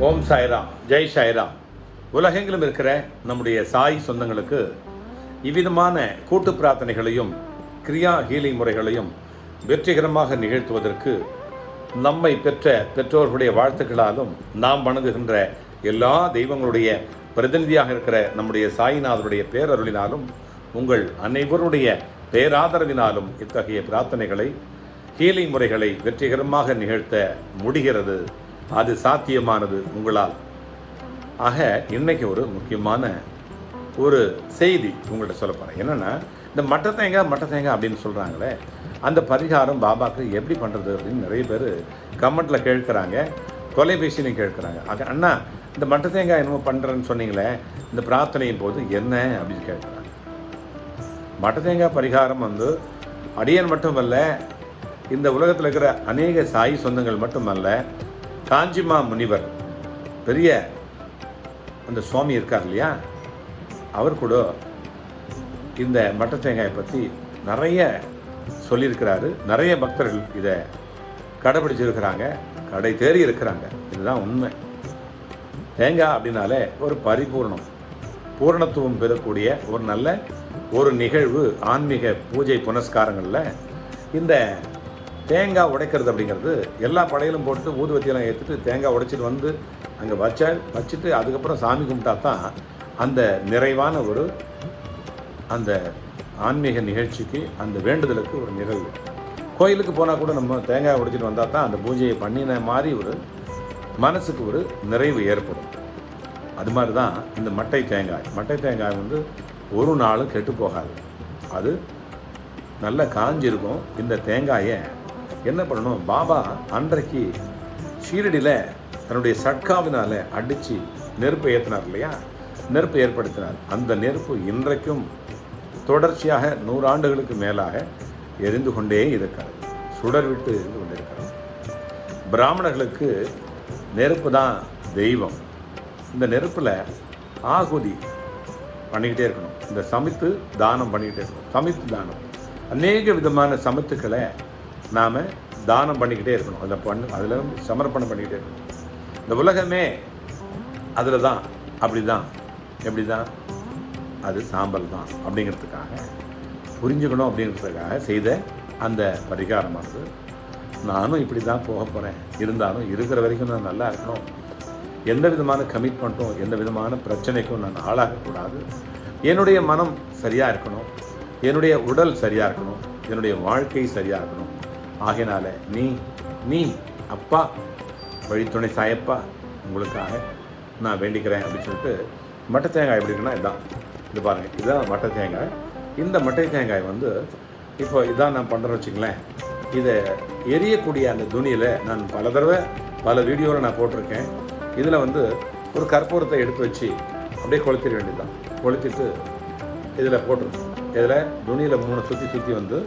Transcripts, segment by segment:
ஓம் சாய்ராம், ஜெய் சாய்ராம். உலகெங்கிலும் இருக்கிற நம்முடைய சாய் சொந்தங்களுக்கு இவ்விதமான கூட்டு பிரார்த்தனைகளையும் கிரியா ஹீலிங் முறைகளையும் வெற்றிகரமாக நிகழ்த்துவதற்கு நம்மை பெற்ற பெற்றோர்களுடைய வாழ்த்துக்களாலும் நாம் வணங்குகின்ற எல்லா தெய்வங்களுடைய பிரதிநிதியாக இருக்கிற நம்முடைய சாய்நாதருடைய பேரருளினாலும் உங்கள் அனைவருடைய பேராதரவினாலும் இத்தகைய பிரார்த்தனைகளை ஹீலிங் முறைகளை வெற்றிகரமாக நிகழ்த்த முடிகிறது. அது சாத்தியமானது உங்களால். ஆக இன்றைக்கி ஒரு முக்கியமான ஒரு செய்தி உங்கள்கிட்ட சொல்ல போகிறேன். என்னென்னா, இந்த மட்டை தேங்காய் அப்படின்னு சொல்கிறாங்களே, அந்த பரிகாரம் பாபாவுக்கு எப்படி பண்ணுறது அப்படின்னு நிறைய பேர் கமெண்ட்டில் கேட்குறாங்க, தொலைபேசியிலையும் கேட்குறாங்க. அண்ணா, இந்த மட்டை தேங்காய் என்னமோ பண்ணுறேன்னு சொன்னீங்களே, இந்த பிரார்த்தனையின் போது என்ன அப்படின்னு கேட்குறாங்க. மட்டை தேங்காய் பரிகாரம் அடியன் மட்டுமல்ல, இந்த உலகத்தில் இருக்கிற அநேக சாய் சொந்தங்கள் மட்டுமல்ல, காஞ்சிமா முனிவர் பெரிய அந்த சுவாமி இருக்கார் இல்லையா, அவர் கூட இந்த மட்டை தேங்காயை பற்றி நிறைய சொல்லியிருக்கிறாரு. நிறைய பக்தர்கள் இதை கடைபிடிச்சிருக்கிறாங்க, கடை தேறி இருக்கிறாங்க. இதுதான் உண்மை. தேங்காய் அப்படின்னாலே ஒரு பூரணத்துவம் பெறக்கூடிய ஒரு நல்ல ஒரு நிகழ்வு. ஆன்மீக பூஜை புனஸ்காரங்களில் இந்த தேங்காய் உடைக்கிறது அப்படிங்கிறது, எல்லா படையிலும் போட்டு ஊதுவத்தியெல்லாம் ஏற்றுட்டு தேங்காய் உடைச்சிட்டு அங்கே வச்சுட்டு அதுக்கப்புறம் சாமி கும்பிட்டா தான் அந்த நிறைவான ஒரு அந்த ஆன்மீக நிகழ்ச்சிக்கு, அந்த வேண்டுதலுக்கு ஒரு நிறைவு. கோயிலுக்கு போனால் கூட நம்ம தேங்காய் உடைச்சிட்டு வந்தால் தான் அந்த பூஜையை பண்ணின மாதிரி ஒரு மனசுக்கு ஒரு நிறைவு ஏற்படும். அது மாதிரி தான் இந்த மட்டை தேங்காய் ஒரு நாளும் கெட்டு போகாது. அது நல்லா காஞ்சிருக்கும். இந்த தேங்காயை என்ன பண்ணணும், பாபா அன்றைக்கு ஷீரடியில் தன்னுடைய சட்காவினால் அடித்து நெருப்பை ஏற்றினார் இல்லையா, நெருப்பை ஏற்படுத்தினார். அந்த நெருப்பு இன்றைக்கும் தொடர்ச்சியாக 100 ஆண்டுகளுக்கு மேலாக எரிந்து கொண்டே இருக்கிறது, சுடர் விட்டு எரிந்து கொண்டே இருக்கிறது. பிராமணர்களுக்கு நெருப்பு தான் தெய்வம். இந்த நெருப்பில் ஆகுதி பண்ணிக்கிட்டே இருக்கணும். இந்த சமித்து தானம் பண்ணிக்கிட்டே இருக்கணும். சமித்து தானம், அநேக விதமான சமத்துக்களை நாம் தானம் பண்ணிக்கிட்டே இருக்கணும். அதில் சமர்ப்பணம் பண்ணிக்கிட்டே இருக்கணும். இந்த உலகமே அதில் தான். எப்படி தான் அது சாம்பல் தான் அப்படிங்கிறதுக்காக புரிஞ்சுக்கணும் அப்படிங்கிறதுக்காக செய்த அந்த பரிகாரமானது. நானும் இப்படி தான் போக போகிறேன். இருந்தாலும் இருக்கிற வரைக்கும் நான் நல்லா இருக்கணும். எந்த விதமான கமிட்மெண்ட்டும் எந்த விதமான பிரச்சனைக்கும் நான் ஆளாகக்கூடாது. என்னுடைய மனம் சரியாக இருக்கணும், என்னுடைய உடல் சரியாக இருக்கணும், என்னுடைய வாழ்க்கை சரியாக இருக்கணும். ஆகையினால நீ அப்பா வழித்துணை சாயப்பா, உங்களுக்காக நான் வேண்டிக்கிறேன் அப்படின்னு சொல்லிட்டு மட்டை தேங்காய் எப்படி இருக்குன்னா இதுதான். இது பாருங்கள், இதுதான் மட்டை தேங்காய். இந்த மட்டை தேங்காய் இப்போ இதான் நான் பண்ணுறேன்னு வச்சுங்களேன். இதை எரியக்கூடிய அந்த துணியில் நான் பல தடவை பல வீடியோவில் நான் போட்டிருக்கேன். இதில் ஒரு கற்பூரத்தை எடுத்து வச்சு அப்படியே கொளுத்திட வேண்டியதுதான். கொளுத்திட்டு இதில் போட்டிருக்கோம். இதில் துணியில் 3 சுற்றி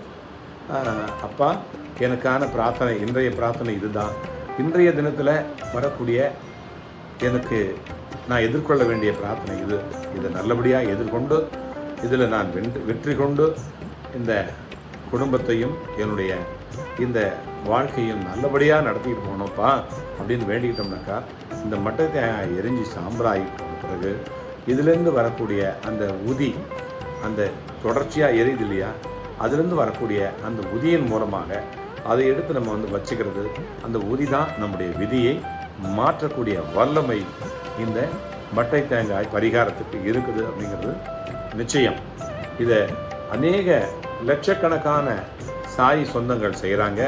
அப்பா, எனக்கான பிரார்த்தனை, இன்றைய பிரார்த்தனை இதுதான். இன்றைய தினத்தில் வரக்கூடிய எனக்கு நான் எதிர்கொள்ள வேண்டிய பிரார்த்தனை இதை நல்லபடியாக எதிர்கொண்டு இதில் நான் வெற்றி கொண்டு இந்த குடும்பத்தையும் என்னுடைய இந்த வாழ்க்கையும் நல்லபடியாக நடத்திட்டு போனோம்ப்பா அப்படின்னு வேண்டிக்கிட்டோம்னாக்கா, இந்த மட்டை தேங்காய் எரிஞ்சு சாம்பலாகி போன பிறகு இதிலேருந்து வரக்கூடிய அந்த உதி, அந்த தொடர்ச்சியாக எரியுது இல்லையா, அதிலிருந்து வரக்கூடிய அந்த உதியின் மூலமாக அதை எடுத்து நம்ம வச்சுக்கிறது. அந்த உதி தான் நம்முடைய விதியை மாற்றக்கூடிய வல்லமை இந்த மட்டை தேங்காய் பரிகாரத்துக்கு இருக்குது அப்படிங்கிறது நிச்சயம். இதை அநேக லட்சக்கணக்கான சாய் சொந்தங்கள் செய்கிறாங்க.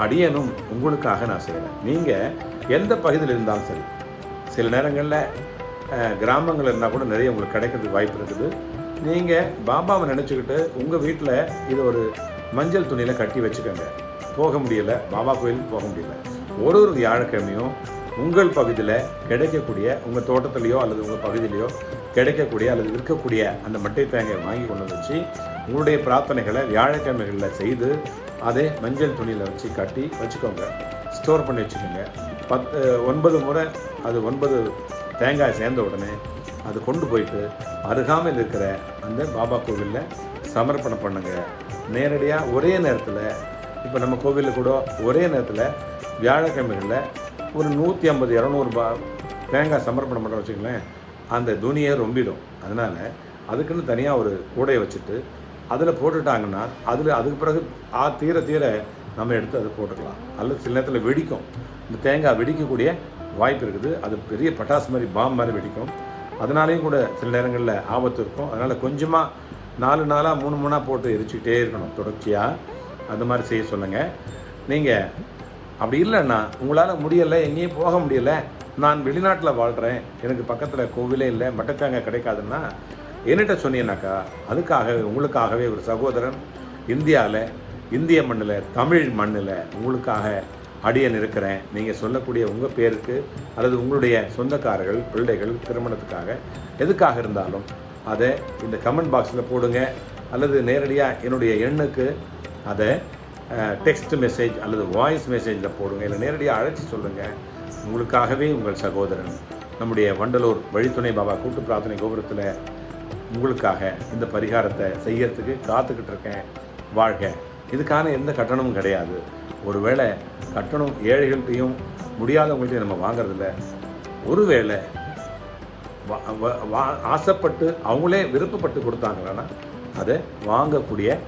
அடியனும் உங்களுக்காக நான் செய்கிறேன். நீங்கள் எந்த பகுதியில் இருந்தாலும் சரி, சில நேரங்களில் கிராமங்கள் இருந்தால் கூட நிறைய உங்களுக்கு கிடைக்கிறதுக்கு வாய்ப்பு இருக்குது. நீங்கள் பாபாவை நினச்சிக்கிட்டு உங்கள் வீட்டில் இது ஒரு மஞ்சள் துணியில் கட்டி வச்சுக்கோங்க. போக முடியலை, பாபா கோயிலுக்கு போக முடியல, ஒரு வியாழக்கிழமையும் உங்கள் பகுதியில் கிடைக்கக்கூடிய, உங்கள் தோட்டத்திலையோ அல்லது உங்கள் பகுதியிலையோ கிடைக்கக்கூடிய அல்லது விற்கக்கூடிய அந்த மட்டை தேங்காயை வாங்கி கொண்டு வச்சு உங்களுடைய பிரார்த்தனைகளை வியாழக்கிழமைகளில் செய்து அதை மஞ்சள் துணியில் வச்சு கட்டி வச்சுக்கோங்க. ஸ்டோர் பண்ணி வச்சுக்கோங்க. 9 முறை அது 9 தேங்காய் சேர்ந்த உடனே அது கொண்டு போயிட்டு அருகாமையில் இருக்கிற அந்த பாபா கோவிலில் சமர்ப்பணம் பண்ணுங்க. நேரடியாக ஒரே நேரத்தில், இப்போ நம்ம கோவிலில் கூட ஒரே நேரத்தில் வியாழக்கிழமைகளில் ஒரு 150 200 தேங்காய் சமர்ப்பணம் பண்ணுற வச்சுங்களேன், அந்த துணியை ரொம்பிடும். அதனால் அதுக்குன்னு தனியாக ஒரு கூடையை வச்சுட்டு அதில் போட்டுட்டாங்கன்னா அதுக்கு பிறகு தீர தீர நம்ம எடுத்து அதை போட்டுக்கலாம். அல்லது சில நேரத்தில் வெடிக்கும், இந்த தேங்காய் வெடிக்கக்கூடிய வாய்ப்பு இருக்குது. அது பெரிய பட்டாசு மாதிரி பாம் மாதிரி வெடிக்கும். அதனாலேயும் கூட சில நேரங்களில் ஆபத்து இருக்கும். அதனால் கொஞ்சமாக 4 நாளாக 3 3 போட்டு எரிச்சிக்கிட்டே இருக்கணும் தொடர்ச்சியாக. அந்த மாதிரி செய்ய சொல்லுங்கள். நீங்கள் அப்படி இல்லைன்னா உங்களால் முடியலை, எங்கேயும் போக முடியலை, நான் வெளிநாட்டில் வாழ்கிறேன், எனக்கு பக்கத்தில் கோவிலே இல்லை, மட்டை தேங்காய் கிடைக்காதுன்னா என்கிட்ட சொன்னீங்கன்னாக்கா அதுக்காக உங்களுக்காகவே ஒரு சகோதரன் இந்தியாவில், இந்திய மண்ணில், தமிழ் மண்ணில் உங்களுக்காக அடியன் இருக்கிறேன். நீங்கள் சொல்லக்கூடிய உங்கள் பேருக்கு அல்லது உங்களுடைய சொந்தக்காரர்கள், பிள்ளைகள், திருமணத்துக்காக எதுக்காக இருந்தாலும் அதை இந்த கமெண்ட் பாக்ஸில் போடுங்க. அல்லது நேரடியாக என்னுடைய எண்ணுக்கு அதை டெக்ஸ்ட் மெசேஜ் அல்லது வாய்ஸ் மெசேஜில் போடுங்க. இல்லை நேரடியாக அழைச்சி சொல்லுங்கள். உங்களுக்காகவே உங்கள் சகோதரன் நம்முடைய வண்டலூர் வழித்துணை பாபா கூட்டு பிரார்த்தனை கோபுரத்தில் உங்களுக்காக இந்த பரிகாரத்தை செய்யறதுக்கு காத்துக்கிட்டு இருக்கேன். வாழ்க. இதுக்கான எந்த கட்டணமும் கிடையாது. ஒருவேளை கட்டணம் ஏழைகள்கிட்டையும் முடியாதவங்கள்ட்டையும் நம்ம வாங்கிறதில்ல. ஒருவேளை ஆசைப்பட்டு அவங்களே விருப்பப்பட்டு கொடுத்தாங்கன்னா அதை வாங்கக்கூடிய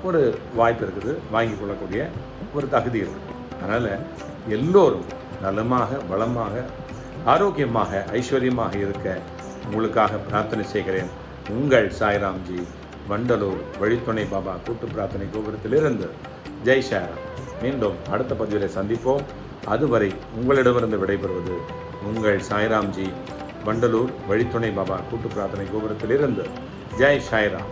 ஒரு வாய்ப்பு இருக்குது, வாங்கி கொள்ளக்கூடிய ஒரு தகுதி இருக்குது. அதனால் எல்லோரும் நலமாக, வளமாக, ஆரோக்கியமாக, ஐஸ்வர்யமாக இருக்க உங்களுக்காக பிரார்த்தனை செய்கிறேன். உங்கள் சாய்ராம்ஜி, வண்டலூர் வழித்துணை பாபா கூட்டு பிரார்த்தனை கோபுரத்திலிருந்து. ஜெய் சாய்ராம். மீண்டும் அடுத்த பதிவில் சந்திப்போம். அதுவரை உங்களிடமிருந்து விடைபெறுவது உங்கள் சாய்ராம்ஜி, வண்டலூர் வழித்துணை பாபா கூட்டு பிரார்த்தனை கோபுரத்திலிருந்து. ஜெய் சாய்ராம்.